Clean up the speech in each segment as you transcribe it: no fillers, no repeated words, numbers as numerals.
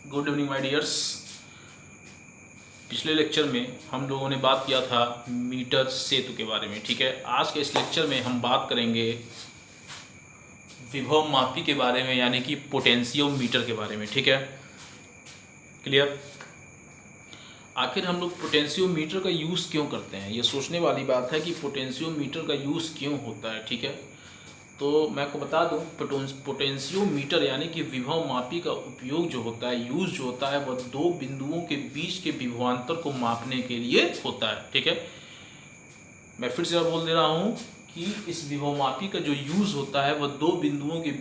Good evening my dears. पिछले lecture में हम लोगों ने बात किया था मीटर सेतु के बारे में। ठीक है, आज के इस लेक्चर में हम बात करेंगे विभव मापी के बारे में, यानी कि पोटेंशियोमीटर के बारे में। ठीक है, क्लियर। आखिर हम लोग पोटेंशियोमीटर का यूज़ क्यों करते हैं, ये सोचने वाली बात है कि पोटेंशियोमीटर का यूज़ क्यों होता है। ठीक है, तो मैं आपको बता दूं, पोटेंशियोमीटर यानी कि विभव मापी का उपयोग जो होता है, यूज़ जो होता है, वह दो बिंदुओं के बीच के विभवांतर को मापने के लिए होता है। ठीक है, मैं फिर से बोल दे रहा हूं कि इस विभव मापी का जो यूज़ होता है वह दो बिंदुओं के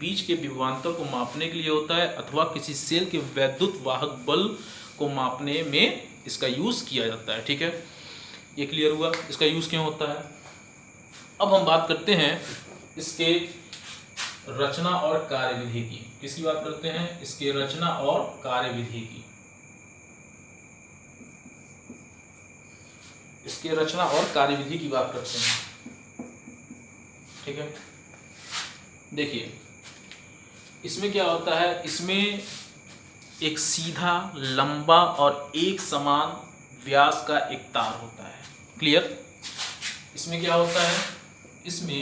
बीच के विभवांतर को मापने के लिए होता है, अथवा किसी सेल के वैद्युत वाहक बल को मापने में इसका यूज़ किया जाता है। ठीक है, ये क्लियर हुआ इसका यूज़ क्यों होता है। अब हम बात करते हैं इसके रचना और कार्यविधि की। किसकी बात करते हैं? इसके रचना और कार्यविधि की। इसके रचना और कार्यविधि की बात करते हैं। ठीक है, देखिए इसमें क्या होता है, इसमें एक सीधा, लंबा और एक समान व्यास का एक तार होता है। क्लियर। इसमें क्या होता है, इसमें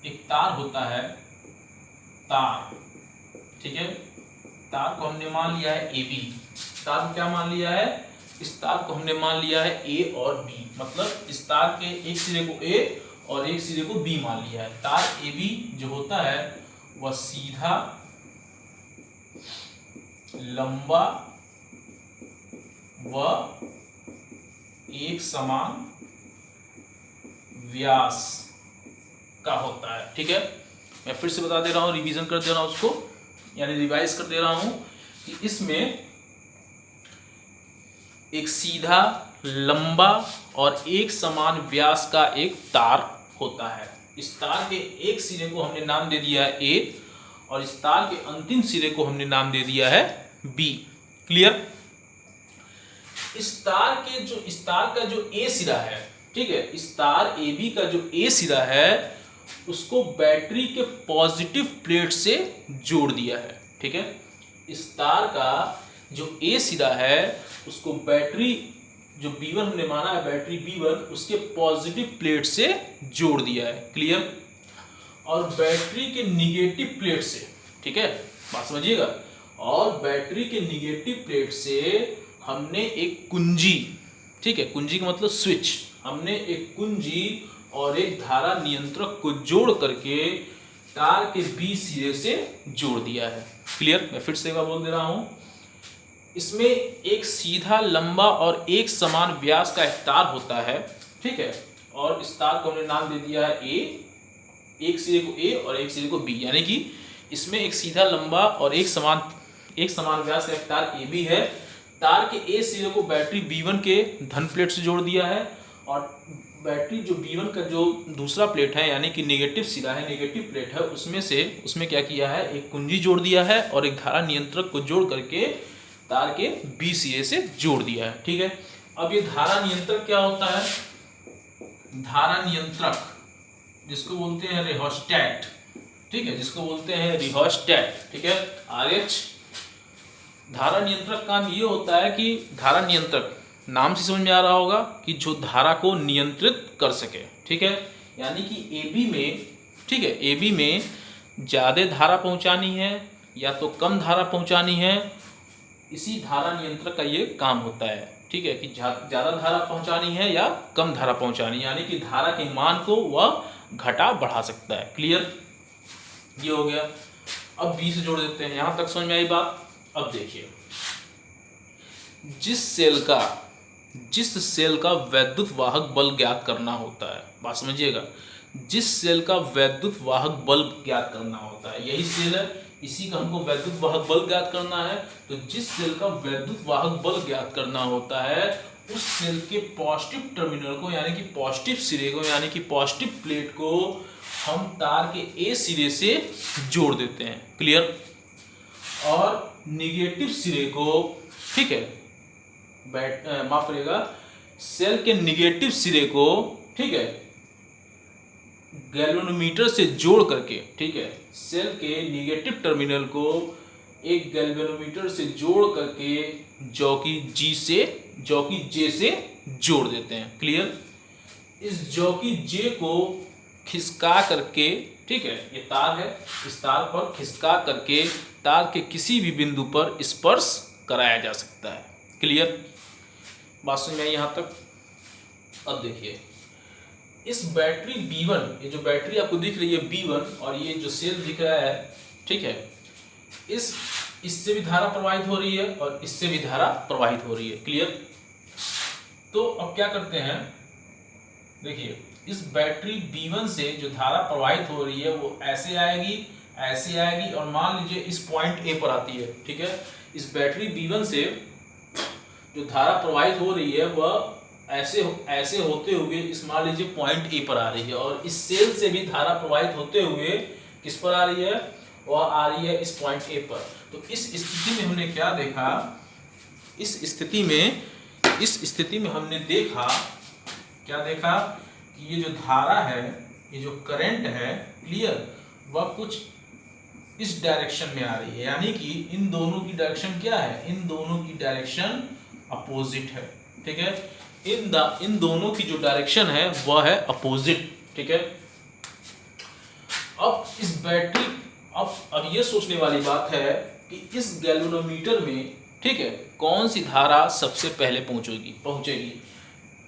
एक तार होता है, तार। ठीक है, तार को हमने मान लिया है AB। तार को क्या मान लिया है? इस तार को हमने मान लिया है A और B, मतलब इस तार के एक सिरे को A और एक सिरे को B मान लिया है। तार AB जो होता है वह सीधा, लंबा व एक समान व्यास का होता है। ठीक है, मैं फिर से बता दे रहा हूं, रिवीजन कर दे रहा हूं उसको, यानी रिवाइज कर दे रहा हूं कि इसमें एक सीधा, लंबा और एक समान व्यास का एक तार होता है। इस तार के एक सिरे को हमने नाम दे दिया है A और इस तार के अंतिम सिरे को हमने नाम दे दिया है B। क्लियर। इस तार का जो A सिरा है, ठीक है, इस तार AB का जो A सिरा है उसको बैटरी के पॉजिटिव प्लेट से जोड़ दिया है। ठीक है, इस तार का जो A सिरा है उसको बैटरी जो B1 हमने माना है, बैटरी B1, उसके पॉजिटिव प्लेट से जोड़ दिया है। क्लियर। और बैटरी के निगेटिव प्लेट से, ठीक है, बात समझिएगा, और बैटरी के निगेटिव प्लेट से हमने एक कुंजी, ठीक है, कुंजी का मतलब स्विच, हमने एक कुंजी और एक धारा नियंत्रक को जोड़ करके तार के B सिरे से जोड़ दिया है। क्लियर। मैं फिर से एक बार बोल दे रहा हूं, इसमें एक सीधा, लंबा और एक समान व्यास का एक तार होता है। ठीक है, और इस तार को हमने नाम दे दिया है A, एक सिरे को A और एक सिरे को B, यानी कि इसमें एक सीधा, लंबा और एक समान व्यास का एक तार AB है। तार के A सिरे को बैटरी B1 के धन प्लेट से जोड़ दिया है और बैटरी जो B1 का जो दूसरा प्लेट है, यानी कि नेगेटिव सिरा है, नेगेटिव प्लेट है, उसमें क्या किया है, एक कुंजी जोड़ दिया है और एक धारा नियंत्रक को जोड़ करके तार के B सिरे से जोड़ दिया है। ठीक है, अब ये धारा नियंत्रक क्या होता है? धारा नियंत्रक जिसको बोलते हैं रिहोस्टैट, ठीक है, जिसको बोलते हैं रिहोस्टैट। ठीक है, RH। धारा नियंत्रक काम ये होता है कि धारा नियंत्रक, नाम से समझ में आ रहा होगा कि जो धारा को नियंत्रित कर सके। ठीक है, यानी कि AB में, ठीक है, AB में ज़्यादा धारा पहुंचानी है या तो कम धारा पहुंचानी है, इसी धारा नियंत्रक का ये काम होता है। ठीक है, कि ज़्यादा धारा पहुंचानी है या कम धारा पहुंचानी है, यानी कि धारा के मान को वह घटा बढ़ा सकता है। क्लियर, ये हो गया। अब B से जोड़ देते हैं। यहां तक समझ में आई बात। अब देखिए, जिस सेल का वैद्युत वाहक बल ज्ञात करना होता है, बात समझिएगा, जिस सेल का वैद्युत वाहक बल ज्ञात करना होता है, यही सेल है, इसी का हमको वैद्युत वाहक बल ज्ञात करना है। तो जिस सेल का वैद्युत वाहक बल ज्ञात करना होता है, उस सेल के पॉजिटिव टर्मिनल को, यानी कि पॉजिटिव सिरे को, यानी कि पॉजिटिव प्लेट को हम तार के A सिरे से जोड़ देते हैं। क्लियर। और निगेटिव सिरे को, ठीक है, माफ करिएगा, सेल के निगेटिव सिरे को, ठीक है, गैल्वेनोमीटर से जोड़ करके, ठीक है, सेल के निगेटिव टर्मिनल को एक गैल्वेनोमीटर से जोड़ करके जॉकी जे से जोड़ देते हैं। क्लियर। इस जॉकी जे को खिसका करके, ठीक है, ये तार है, इस तार पर खिसका करके तार के किसी भी बिंदु पर स्पर्श कराया जा सकता है। क्लियर। बात समझ में आई यहाँ तक। अब देखिए इस बैटरी B1, ये जो बैटरी आपको दिख रही है B1 और ये जो सेल दिख रहा है, ठीक है, इससे भी धारा प्रवाहित हो रही है और इससे भी धारा प्रवाहित हो रही है। क्लियर। तो अब क्या करते हैं, देखिए इस बैटरी B1 से जो धारा प्रवाहित हो रही है वो ऐसे आएगी और मान लीजिए इस पॉइंट A पर आती है। ठीक है। इस बैटरी B1 से जो धारा प्रवाहित हो रही है वह ऐसे होते हुए इस मान लीजिए पॉइंट A पर आ रही है और इस सेल से भी धारा प्रवाहित होते हुए किस पर आ रही है, वह आ रही है इस पॉइंट A पर। तो इस स्थिति में हमने क्या देखा, इस स्थिति में हमने देखा कि ये जो धारा है, ये जो करंट है, क्लियर, वह कुछ इस डायरेक्शन में आ रही है, यानी कि इन दोनों की डायरेक्शन क्या है, इन दोनों की डायरेक्शन अपोजिट है। ठीक है। इन दोनों की जो डायरेक्शन है वह है अपोजिट। ठीक है। अब इस बैटरी अब ये सोचने वाली बात है कि इस गैल्वेनोमीटर में, ठीक है, कौन सी धारा सबसे पहले पहुंचेगी।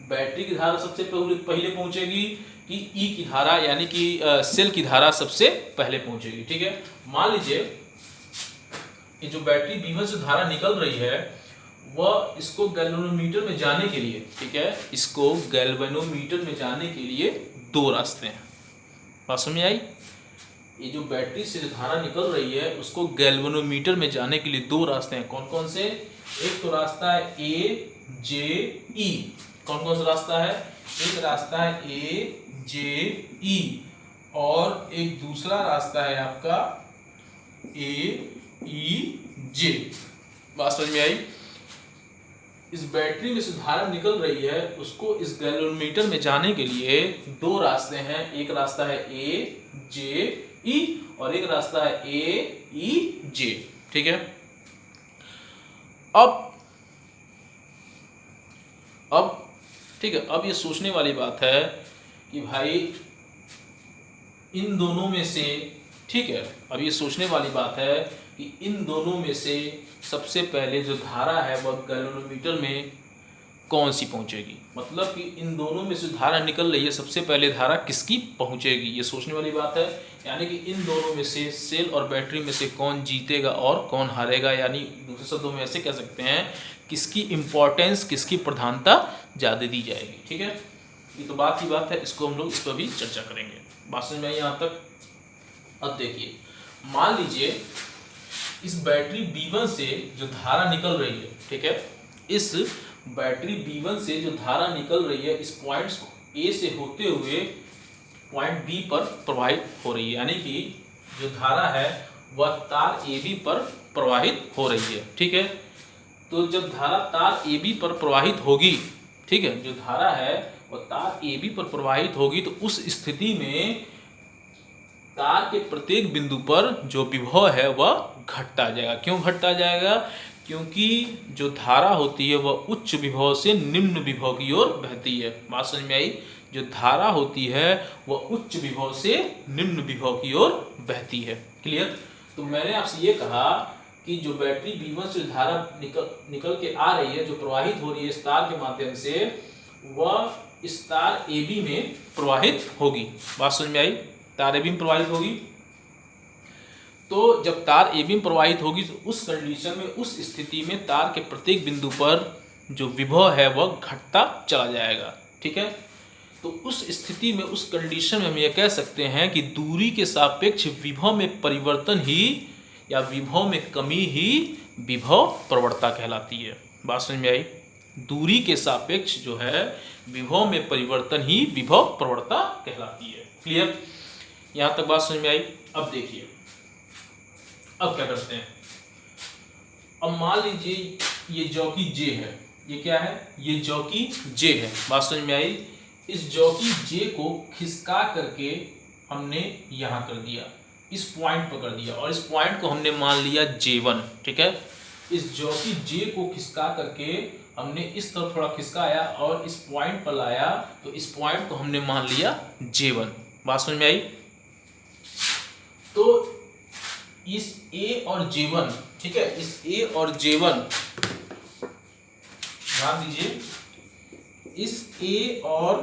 बैटरी की धारा सबसे पहले पहुंचेगी कि ई की धारा यानी कि सेल की धारा सबसे पहले पहुंचेगी। ठीक है। मान लीजिए ये जो बैटरी B1 से धारा निकल रही है वह इसको गैल्वेनोमीटर में जाने के लिए, ठीक है, इसको गैल्वेनोमीटर में जाने के लिए दो रास्ते हैं। बात समझ में आई। ये जो बैटरी से जो धारा निकल रही है उसको गैल्वेनोमीटर में जाने के लिए दो रास्ते हैं। कौन कौन से? एक तो रास्ता है AJE। कौन कौन सा रास्ता है? एक रास्ता है AJE और एक दूसरा रास्ता है आपका AEJ। बात समझ में आई। इस बैटरी में से धारा निकल रही है उसको इस गैल्वेनोमीटर में जाने के लिए दो रास्ते हैं। एक रास्ता है AJE और एक रास्ता है AEJ। ठीक है। अब ठीक है, अब ये सोचने वाली बात है कि भाई इन दोनों में से, ठीक है, अब ये सोचने वाली बात है कि इन दोनों में से सबसे पहले जो धारा है वह गैल्वेनोमीटर में कौन सी पहुंचेगी। मतलब कि इन दोनों में से धारा निकल रही है, सबसे पहले धारा किसकी पहुंचेगी, ये सोचने वाली बात है। यानी कि इन दोनों में से सेल और बैटरी में से कौन जीतेगा और कौन हारेगा, यानी दूसरे शब्दों में ऐसे कह सकते हैं किसकी इंपॉर्टेंस, किसकी प्रधानता ज़्यादा दी जाएगी। ठीक है। ये तो बात ही बात है, इसको हम लोग इस पर भी चर्चा करेंगे। बात समझ में आई यहाँ तक। अब देखिए, मान लीजिए इस बैटरी B1 से जो धारा निकल रही है, ठीक है, इस बैटरी B1 से जो धारा निकल रही है इस पॉइंट A से होते हुए पॉइंट B पर प्रवाहित हो रही है, यानी कि जो धारा है वह तार AB पर प्रवाहित हो रही है। ठीक है। तो जब धारा तार AB पर प्रवाहित होगी, ठीक है, जो धारा है वह तार AB पर प्रवाहित होगी, तो उस स्थिति में तार के प्रत्येक बिंदु पर जो विभव है वह घटता जाएगा। क्यों घटता जाएगा? क्योंकि जो धारा होती है वह उच्च विभव से निम्न विभव की ओर बहती है। बात समझ में आई। जो धारा होती है वह उच्च विभव से निम्न विभव की ओर बहती है। क्लियर। तो मैंने आपसे ये कहा कि जो बैटरी B1 से धारा निकल के आ रही है, जो प्रवाहित हो रही है इस तार के माध्यम से, वह इस तार AB में प्रवाहित होगी। बात समझ में आई। तार AB में प्रवाहित होगी। तो जब तार AB में प्रवाहित होगी तो उस कंडीशन में, उस स्थिति में तार के प्रत्येक बिंदु पर जो विभव है वह घटता चला जाएगा। ठीक है। तो उस स्थिति में, उस कंडीशन में हम ये कह सकते हैं कि दूरी के सापेक्ष विभव में परिवर्तन ही या विभव में कमी ही विभव प्रवणता कहलाती है। बात समझ में आई। दूरी के सापेक्ष जो है विभव में परिवर्तन ही विभव प्रवणता कहलाती है। क्लियर। यहां तक बात समझ में आई। अब देखिए, अब क्या करते हैं। अब मान लीजिए ये जॉकी J है, ये क्या है, ये जॉकी J है। बात समझ में आई। इस जॉकी J को खिसका करके हमने यहां कर दिया, इस पॉइंट पर कर दिया और इस पॉइंट को हमने मान लिया J1, ठीक है। इस ज्योति J को खिसका करके हमने इस तरफ थोड़ा खिसकाया और इस पॉइंट पर लाया, तो इस पॉइंट को हमने मान लिया J1। बात समझ में आई? तो इस A और J1, ठीक है, इस A और J1 ध्यान दीजिए, इस A और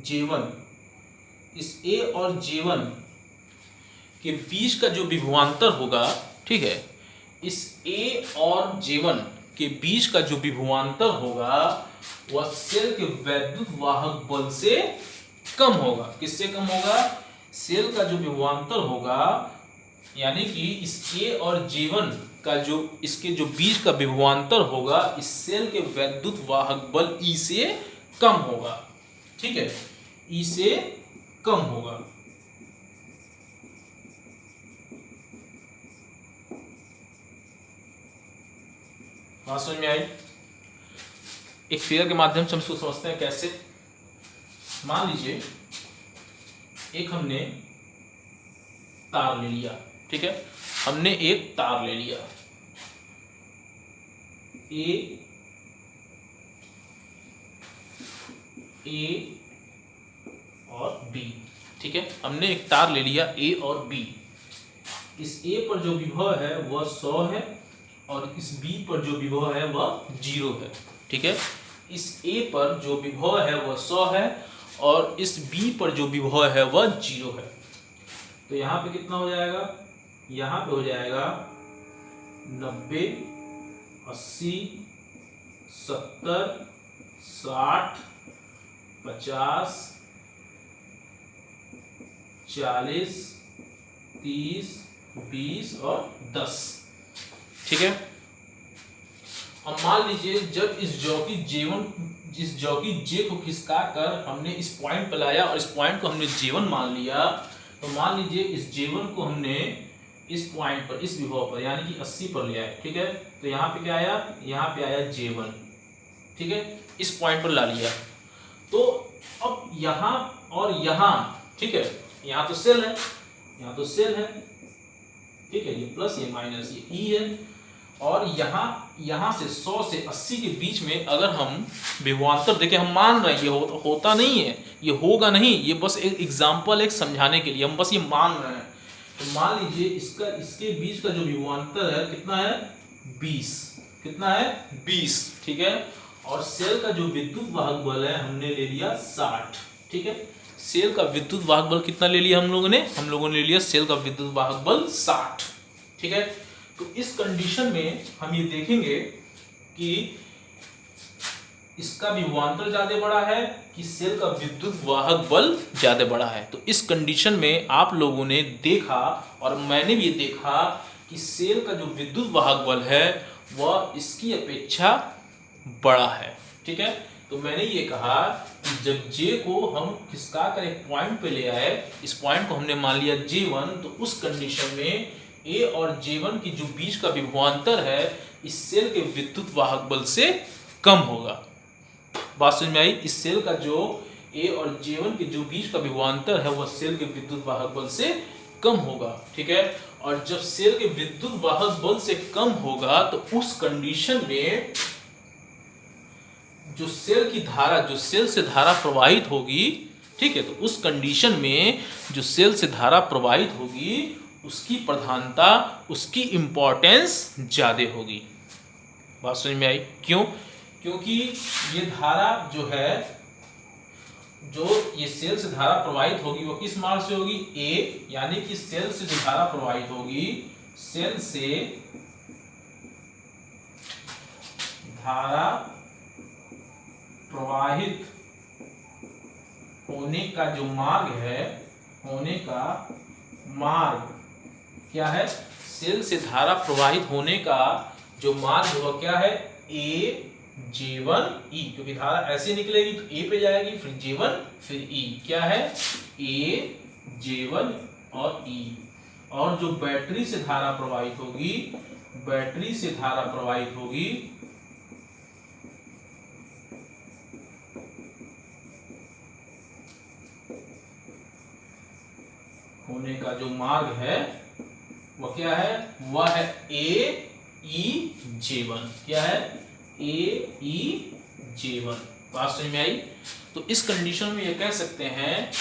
J1, इस A और J1 के बीच का जो विभवांतर होगा, ठीक है, इस A और J1 के बीच का जो विभवांतर होगा वह सेल के वैद्युत वाहक बल से कम होगा। किससे कम होगा? सेल का जो विभवांतर होगा, यानी कि इस A और J1 का जो इसके जो बीच का विभवांतर होगा इस सेल के वैद्युत वाहक बल E से कम होगा, ठीक है, E से कम होगा। बात समझ में आई? एक फिगर के माध्यम से हम इसको समझते हैं कैसे। मान लीजिए एक हमने तार ले लिया, ठीक है, हमने एक तार ले लिया ए और बी, ठीक है, हमने एक तार ले लिया ए और बी। इस ए पर जो विभव है वह 100 है और इस बी पर जो विभव है वह 0 है, ठीक है। इस ए पर जो विभव है वह 100 है और इस बी पर जो विभव है वह 0 है। तो यहाँ पे कितना हो जाएगा? यहाँ पे हो जाएगा 90, 80, 70, 60, 50, 40, 30, 20 और 10, ठीक है। अब मान लीजिए जब इस जॉकी J को खिसका कर हमने इस पॉइंट पर लाया और इस पॉइंट को हमने J1 मान लिया, तो मान लीजिए इस J1 को हमने इस पॉइंट पर, इस विभव पर यानी कि 80 पर ले आए, ठीक है। तो यहाँ पे क्या आया? यहाँ पे आया J1, ठीक है, इस पॉइंट पर ला लिया। तो अब यहाँ और यहाँ, ठीक है, यहाँ तो सेल है, यहाँ तो सेल है, ठीक है, ये प्लस ये माइनस ये E है। और यहाँ से 100 से 80 के बीच में अगर हम विभवांतर देखें, हम मान रहे हैं ये होता नहीं है, ये होगा नहीं, ये बस एक एग्जाम्पल, एक समझाने के लिए हम बस ये मान रहे हैं। तो मान लीजिए इसके बीच का जो विभवांतर है कितना है? 20। कितना है? 20, ठीक है। और सेल का जो विद्युत वाहक बल है हमने ले लिया 60, ठीक है। सेल का विद्युत वाहक बल कितना ले लिया हम लोगों ने ले लिया सेल का विद्युत वाहक बल 60, ठीक है। तो इस कंडीशन में हम ये देखेंगे कि इसका विभवांतर ज्यादा बड़ा है कि सेल का विद्युत वाहक बल ज्यादा बड़ा है। तो इस कंडीशन में आप लोगों ने देखा और मैंने भी देखा कि सेल का जो विद्युत वाहक बल है वह इसकी अपेक्षा बड़ा है, ठीक है। तो मैंने ये कहा कि जब J को हम खिसका कर एक पॉइंट पे ले आए, इस पॉइंट को हमने मान लिया J1, तो उस कंडीशन में A और J1 की जो बीच का विभवांतर है इस सेल के विद्युत वाहक बल से कम होगा। बात समझ में आई? इस सेल का जो A और J1 के जो बीच का विभवांतर है वह सेल के विद्युत वाहक बल से कम होगा, ठीक है। और जब सेल के विद्युत वाहक बल से कम होगा तो उस कंडीशन में जो सेल की धारा, जो सेल से धारा प्रवाहित होगी, ठीक है, तो उस कंडीशन में जो सेल से धारा प्रवाहित होगी उसकी प्रधानता, उसकी इंपॉर्टेंस ज्यादा होगी। बात समझ में आई? क्यों? क्योंकि ये धारा जो है, जो ये सेल से धारा प्रवाहित होगी वो किस मार्ग से होगी? A, यानी कि सेल से जो धारा प्रवाहित होगी, सेल से धारा प्रवाहित होने का जो मार्ग है, होने का मार्ग क्या है? सेल से धारा प्रवाहित होने का जो मार्ग वह क्या है? A J1 E, क्योंकि धारा ऐसे निकलेगी तो A पे जाएगी, फिर J1 फिर E, क्या है? A J1 और E। और जो बैटरी से धारा प्रवाहित होगी, बैटरी से धारा प्रवाहित होगी होने का जो मार्ग है वह क्या है, वह है AEJ1। क्या है, AEJ1। बात समझ में आई। तो इस कंडीशन में ये कह सकते हैं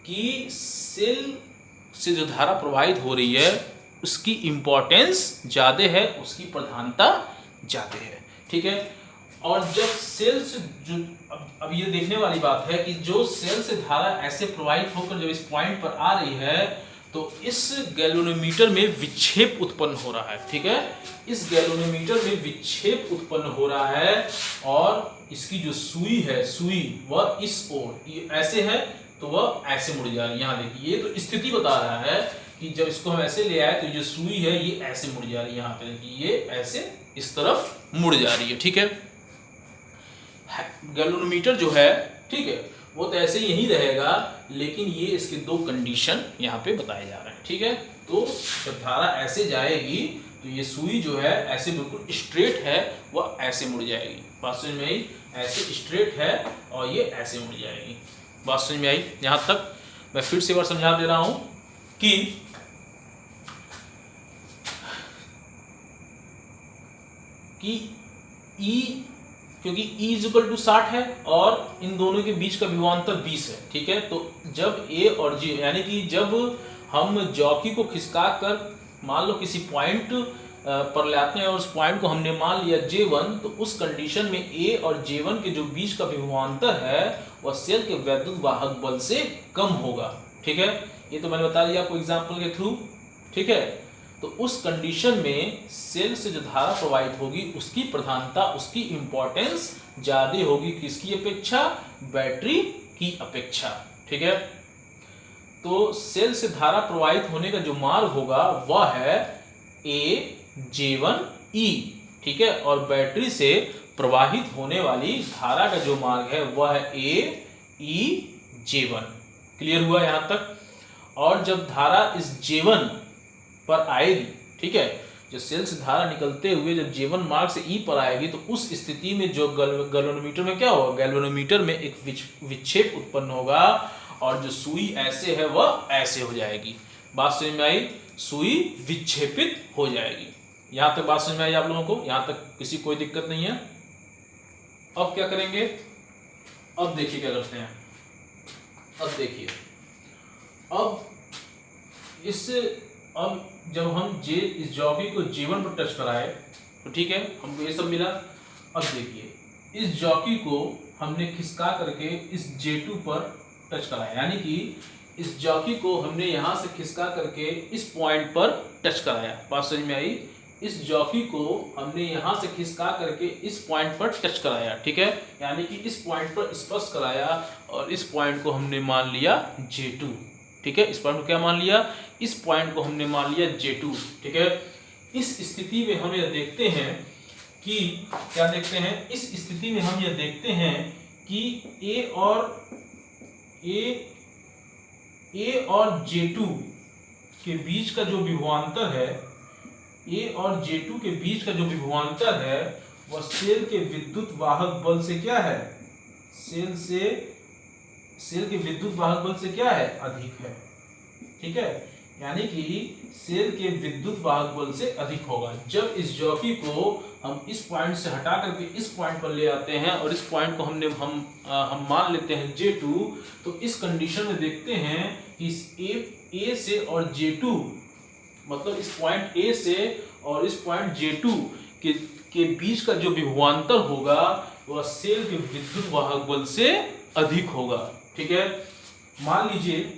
कि सेल से जो धारा प्रवाहित हो रही है उसकी इंपॉर्टेंस ज्यादा है, उसकी प्रधानता ज्यादा है। ठीक है। और जब सेल से जो अब ये देखने वाली बात है कि जो सेल से धारा ऐसे प्रवाहित होकर जब इस पॉइंट पर आ रही है तो इस गैल्वेनोमीटर में विक्षेप उत्पन्न हो रहा है। ठीक है। इस गैल्वेनोमीटर में विक्षेप उत्पन्न हो रहा है और इसकी जो सुई है, सुई वह इस ओर ऐसे है तो वह ऐसे मुड़ जा रही है। यहाँ देखिए, ये तो स्थिति बता रहा है कि जब इसको हम ऐसे ले आए तो जो सुई है ये ऐसे मुड़ जा रही है। यहाँ पे देखिए, ये ऐसे इस तरफ मुड़ जा रही है। ठीक है। गैल्वेनोमीटर जो है, ठीक है, वो तो ऐसे यही रहेगा, लेकिन ये इसके दो कंडीशन यहाँ पे बताए जा रहे हैं। ठीक है। तो जब धारा ऐसे जाएगी तो ये सुई जो है ऐसे बिल्कुल स्ट्रेट है, वह ऐसे मुड़ जाएगी। बात समझ में आई। ऐसे स्ट्रेट है और ये ऐसे मुड़ जाएगी। बात समझ में आई। यहाँ तक मैं फिर से एक बार समझा दे रहा हूं कि E, क्योंकि E = 60 है और इन दोनों के बीच का विभवांतर 20 है। ठीक है। तो जब A और G, यानी कि जब हम जॉकी को खिसका कर मान लो किसी पॉइंट पर ले आते हैं और उस पॉइंट को हमने मान लिया J1, तो उस कंडीशन में A और J1 के जो बीच का विभवांतर है वह सेल के वैद्युत वाहक बल से कम होगा। ठीक है। ये तो मैंने बता दिया आपको एग्जाम्पल के थ्रू। ठीक है। तो उस कंडीशन में सेल से जो धारा प्रवाहित होगी उसकी प्रधानता, उसकी इंपॉर्टेंस ज्यादा होगी किसकी अपेक्षा, बैटरी की अपेक्षा। ठीक है। तो सेल से धारा प्रवाहित होने का जो मार्ग होगा वह है AJ1E। ठीक है। और बैटरी से प्रवाहित होने वाली धारा का जो मार्ग है वह है AEJ1। क्लियर हुआ यहां तक। और जब धारा इस J1 पर आएगी, ठीक है, जो सेल से धारा निकलते हुए जब J1 मार्ग से E पर आएगी तो उस स्थिति में जो गैल्वेनोमीटर में क्या होगा, गैल्वेनोमीटर में एक विक्षेप उत्पन्न होगा और जो सुई ऐसे है वह ऐसे हो जाएगी। बात समझ में आई। सुई विक्षेपित हो जाएगी। यहां तक बात समझ में आई आप लोगों को। यहां तक किसी कोई दिक्कत नहीं है। अब क्या करेंगे, अब देखिए क्या करते हैं। अब देखिए, अब जब हम इस जॉकी को J1 पर टच कराए तो ठीक है, हमको ये सब मिला। अब देखिए, इस जॉकी को हमने खिसका करके इस J2 पर टच कराया, यानी कि इस जॉकी को हमने यहां से खिसका करके इस पॉइंट पर टच कराया। बात समझ में आई। इस जॉकी को हमने यहां से खिसका करके इस पॉइंट पर टच कराया। ठीक है। यानी कि इस पॉइंट पर स्पर्श कराया और इस पॉइंट को हमने मान लिया J2। ठीक है। इस पॉइंट को क्या मान लिया, इस पॉइंट को हमने मान लिया J2। ठीक है। इस स्थिति में हम यह देखते हैं कि क्या देखते हैं, इस स्थिति में हम यह देखते हैं कि A और J2 के बीच का जो विभवांतर है, A और J2 के बीच का जो विभवांतर है वह सेल के विद्युत वाहक बल से क्या है, सेल के विद्युत वाहक बल से क्या है, अधिक है। ठीक है। यानी कि सेल के विद्युत वाहक बल से अधिक होगा। जब इस जॉकी को हम इस पॉइंट से हटा करके इस पॉइंट पर ले आते हैं और इस पॉइंट को हम मान लेते हैं J2, तो इस कंडीशन में देखते हैं कि इस A से और J2, मतलब इस पॉइंट A से और इस पॉइंट J2 के बीच का जो विभवांतर होगा वह सेल के विद्युत वाहक बल से अधिक होगा। ठीक है। मान लीजिए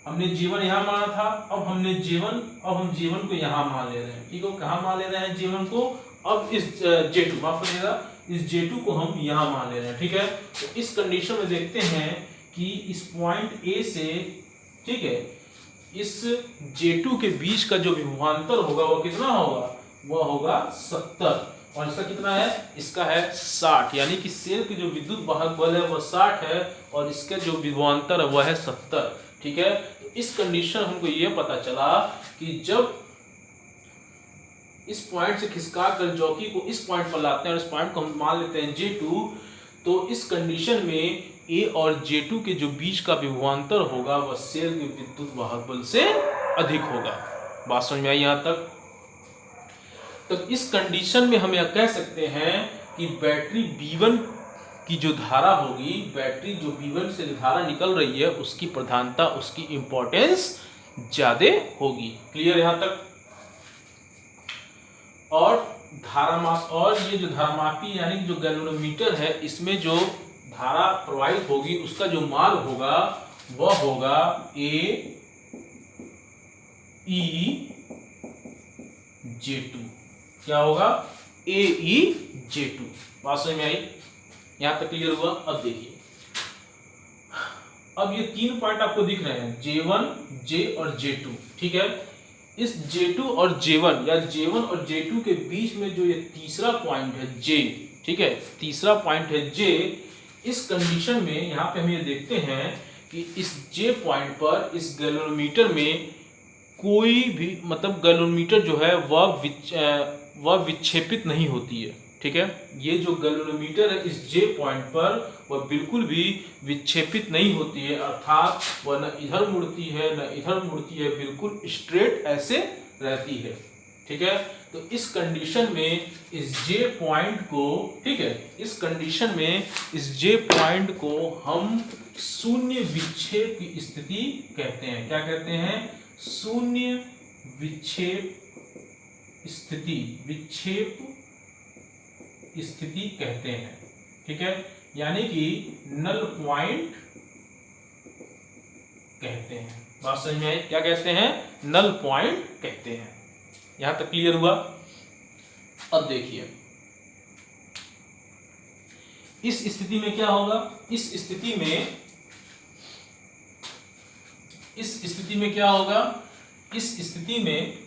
हमने J1 यहां माना था, अब हम J1 को यहां मान ले रहे हैं। ठीक है। कहां मान ले रहे हैं J1 को, अब इस J2, माफ करिएगा, इस J2 को हम यहां मान ले रहे हैं। ठीक है। तो इस कंडीशन में देखते हैं कि इस पॉइंट A से, ठीक है, इस J2 के बीच का जो विभवांतर होगा वह कितना होगा, वह होगा 70। और इसका कितना है, इसका है 60। यानी कि सेल की जो विद्युत वाहक बल है वह 60 है और इसका जो विभवांतर है वह है 70। ठीक है। तो इस कंडीशन हमको ये पता चला कि जब इस पॉइंट से खिसका कर जॉकी को इस पॉइंट पर लाते हैं और इस पॉइंट को हम मान लेते हैं J2, तो इस कंडीशन में ए और J2 के जो बीच का विभवांतर होगा वह सेल के विद्युत वाहक बल से अधिक होगा। बात समझ में आई यहाँ तक? तो इस कंडीशन में हम यह कह सकते हैं कि बैटरी B1 की जो धारा होगी, बैटरी जो B1 से धारा निकल रही है उसकी प्रधानता, उसकी इंपॉर्टेंस ज्यादा होगी। क्लियर यहाँ तक? और धारामाप, और ये जो धारामापी यानी कि जो गैल्वेनोमीटर है, इसमें जो धारा प्रवाहित होगी उसका जो मार्ग होगा वह होगा AEJ2। क्या होगा? AEJ2। बात समझ में आई? यहां तक क्लियर हुआ? अब देखिए, अब ये 3 पॉइंट आपको दिख रहे हैं, J1, J और J2। ठीक है, इस J2 और J1 या J1 और J2 के बीच में जो ये तीसरा पॉइंट है J, ठीक है, तीसरा पॉइंट है J, इस कंडीशन में यहाँ पे हम ये देखते हैं कि इस J पॉइंट पर इस गैल्वेनोमीटर में कोई भी मतलब गैल्वेनोमीटर जो है वह विक्षेपित नहीं होती है। ठीक है, ये जो गैल्वेनोमीटर है इस J पॉइंट पर वह बिल्कुल भी विक्षेपित नहीं होती है, अर्थात वह न इधर मुड़ती है न इधर मुड़ती है, बिल्कुल स्ट्रेट ऐसे रहती है। ठीक है, तो इस कंडीशन में इस J पॉइंट को, ठीक है, इस कंडीशन में इस J पॉइंट को हम शून्य विक्षेप की स्थिति कहते हैं। क्या कहते हैं? शून्य विक्षेप स्थिति, विक्षेप स्थिति कहते हैं। ठीक है, यानी कि नल पॉइंट कहते हैं। बात समझ में आई? क्या कहते हैं? नल पॉइंट कहते हैं। यहां तक क्लियर हुआ? अब देखिए, इस स्थिति में क्या होगा? इस स्थिति में क्या होगा? इस स्थिति में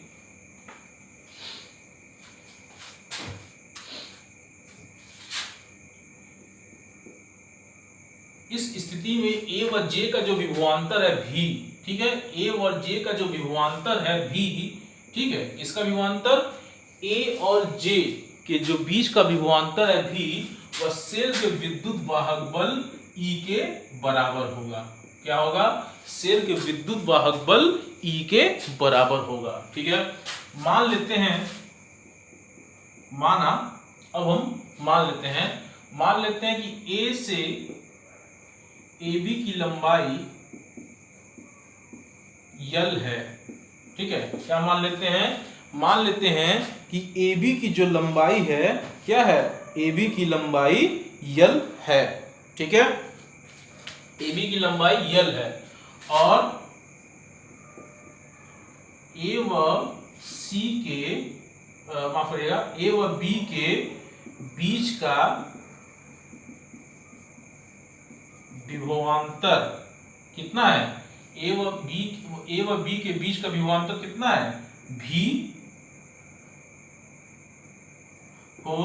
A व J का जो विभवांतर है V, ठीक है, A और J का जो विभवांतर है V, ठीक है, इसका विभवांतर A और J के जो बीच का विभवांतर है V, वह सेल के विद्युत वाहक बल E के बराबर होगा। क्या होगा? सेल के विद्युत वाहक बल E के बराबर होगा। ठीक है, मान लेते हैं, अब हम मान लेते हैं कि A से AB की लंबाई L है। ठीक है, क्या मान लेते हैं? मान लेते हैं कि AB की जो लंबाई है, क्या है? AB की लंबाई L है। ठीक है, AB की लंबाई L है और A व C के माफ करिएगा, A व B के बीच का विभवांतर कितना है? A व B के बीच का विभवांतर कितना है? V हो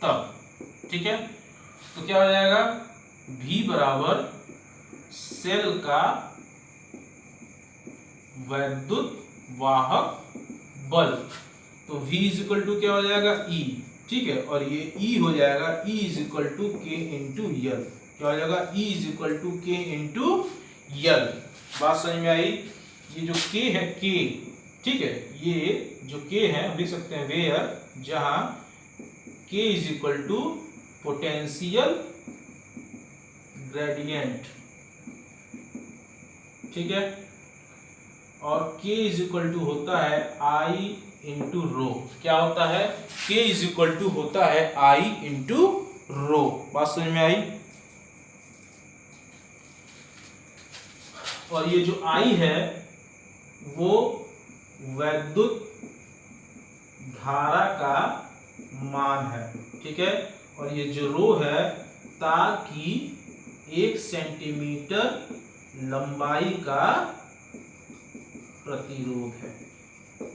तब। ठीक है, तो क्या हो जाएगा? V बराबर सेल का वैद्युत वाहक बल, तो V इज इक्वल टू क्या हो जाएगा? E। ठीक है, और ये E हो जाएगा E is equal to K into L। क्या हो जाएगा? E is equal to K into L। बात समझ में आई? ये जो K है, K, ठीक है, ये जो K है लिख सकते हैं वेयर, जहां K is equal to potential gradient. ठीक है, और K इज इक्वल टू होता है I इंटू रो। क्या होता है? K इज इक्वल टू होता है I इंटू रो। बात समझ में आई? और ये जो I है वो वैद्युत धारा का मान है। ठीक है, और ये जो रो है ताकि 1 सेंटीमीटर लंबाई का प्रतिरोध है।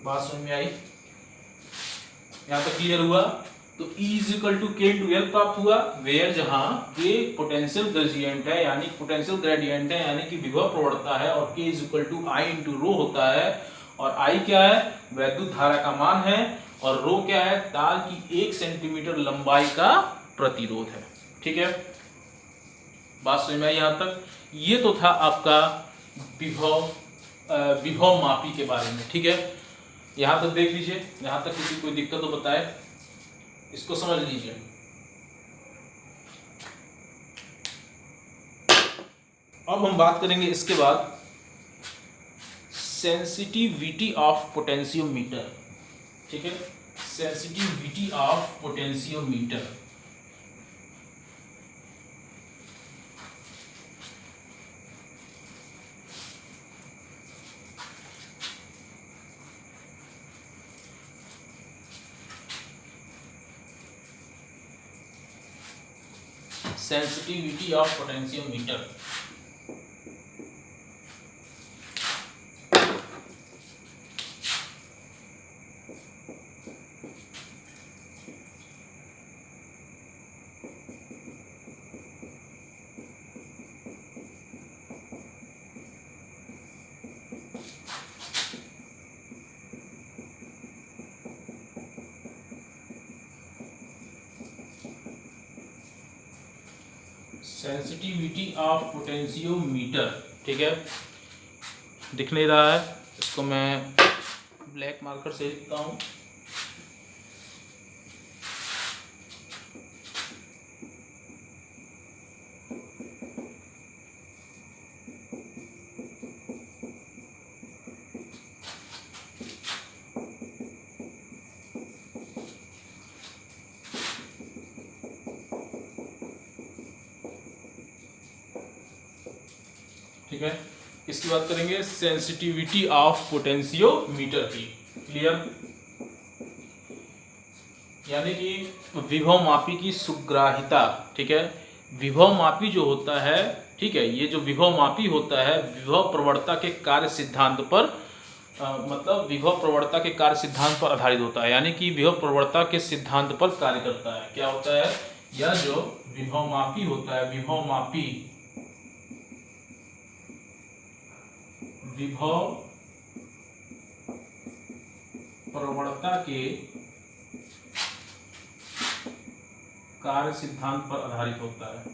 बात समझ में आई? यहां तक क्लियर हुआ? तो E is equal to K into L प्राप्त हुआ, वेयर जहां K पोटेंशियल ग्रेडियंट है, यानी पोटेंशियल ग्रेडियंट है, यानी कि विभव प्रवणता है, और K is equal to I into rho होता है, और I क्या है? वैद्युत धारा का मान है, और रो क्या है? तार की 1 सेंटीमीटर लंबाई का प्रतिरोध है। ठीक है, बात समझ में आई यहाँ तक? ये तो था आपका विभव मापी के बारे में, ठीक है। यहाँ तक देख लीजिए, यहाँ तक किसी कोई दिक्कत तो बताए, इसको समझ लीजिए। अब हम बात करेंगे इसके बाद सेंसिटिविटी ऑफ पोटेंशियोमीटर, ठीक है। Sensitivity of potentiometer. Sensitivity of potentiometer. Sensitivity of potentiometer, ठीक है। दिख नहीं रहा है, इसको मैं ब्लैक मार्कर से लिखता हूँ। ठीक है, इसकी बात करेंगे सेंसिटिविटी ऑफ पोटेंशियोमीटर की। क्लियर? यानी कि विभव मापी की सुग्राहिता, ठीक है। विभव मापी जो होता है, ठीक है, ये जो विभव मापी होता है विभव प्रवणता के कार्य सिद्धांत पर मतलब विभव प्रवणता के कार्य सिद्धांत पर आधारित होता है। यानी कि विभव प्रवणता के सिद्धांत पर कार्य करता है। क्या होता है? यह जो विभव मापी होता है, विभव मापी विभव प्रवणता के कार्य सिद्धांत पर आधारित होता है।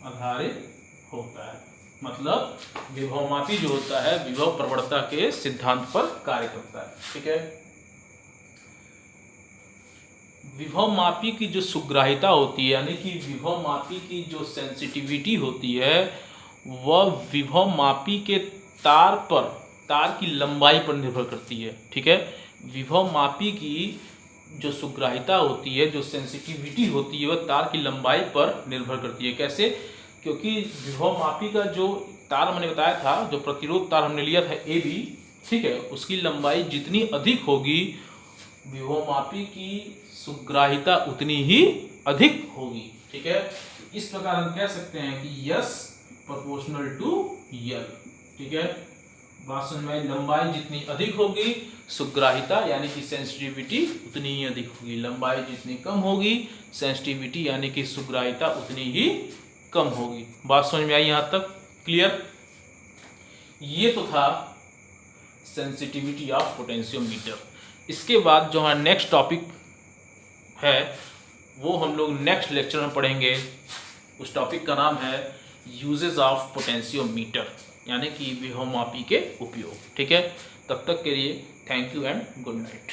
आधारित होता है मतलब विभवमापी जो होता है विभव प्रवणता के सिद्धांत पर कार्य करता है। ठीक है, विभवमापी की जो सुग्राहिता होती है यानी कि विभवमापी की जो सेंसिटिविटी होती है वह विभवमापी के तार की लंबाई पर निर्भर करती है। ठीक है, विभवमापी की जो सुग्राहिता होती है, जो सेंसिटिविटी होती है, वह तार की लंबाई पर निर्भर करती है। कैसे? क्योंकि विभवमापी का जो तार मैंने बताया था, जो प्रतिरोध तार हमने लिया था AB, ठीक है, उसकी लंबाई जितनी अधिक होगी विभवमापी की सुग्राहिता उतनी ही अधिक होगी। ठीक है, इस प्रकार हम कह सकते हैं कि S प्रोपोर्शनल टू L। ठीक है, बात समझ में, लंबाई जितनी अधिक होगी सुग्राहिता यानी कि सेंसिटिविटी उतनी ही अधिक होगी। लंबाई जितनी कम होगी सेंसिटिविटी यानी कि सुग्राहिता उतनी ही कम होगी। बात समझ में आई यहाँ तक? क्लियर? ये तो था सेंसिटिविटी ऑफ पोटेंशियोमीटर। इसके बाद जो हमारा नेक्स्ट टॉपिक है वो हम लोग नेक्स्ट लेक्चर में पढ़ेंगे। उस टॉपिक का नाम है यूजेस ऑफ पोटेंशियोमीटर यानी कि विभवमापी के उपयोग। ठीक है, तब तक के लिए thank you and good night.